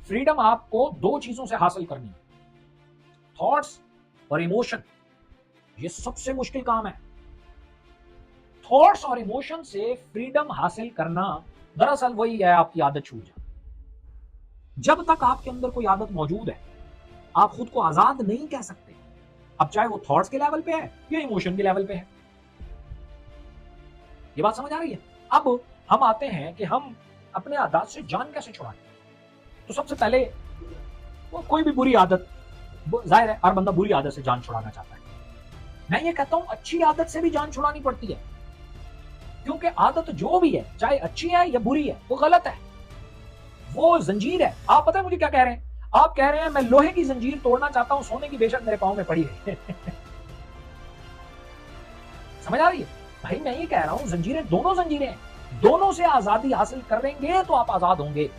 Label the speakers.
Speaker 1: Freedom आपको दो चीजों से हासिल करनी है, थॉट्स और इमोशन। ये सबसे मुश्किल काम है। थॉट्स और इमोशन से फ्रीडम हासिल करना दरअसल वही है आपकी आदत छूट जाना। जब तक आपके अंदर कोई आदत मौजूद है, आप खुद को आजाद नहीं कह सकते। अब चाहे वो थॉट्स के लेवल पे है या इमोशन के लेवल पे है। ये बात समझ आ रही है? अब हम आते हैं कि हम अपने आदत से जान कैसे छुड़ाएं। तो सबसे पहले वो कोई भी बुरी आदत, जाहिर है हर बंदा बुरी आदत से जान छुड़ाना चाहता है। मैं ये कहता हूं अच्छी आदत से भी जान छुड़ानी पड़ती है, क्योंकि आदत जो भी है, चाहे अच्छी है या बुरी है, वो गलत है, वो जंजीर है। आप पता है मुझे क्या कह रहे हैं? आप कह रहे हैं मैं लोहे की जंजीर तोड़ना चाहता हूं, सोने की बेशक मेरे पांव में पड़ी है। समझ आ रही है? भाई मैं ये कह रहा हूं जंजीरें दोनों जंजीरें हैं, दोनों से आजादी हासिल करेंगे तो आप आजाद होंगे।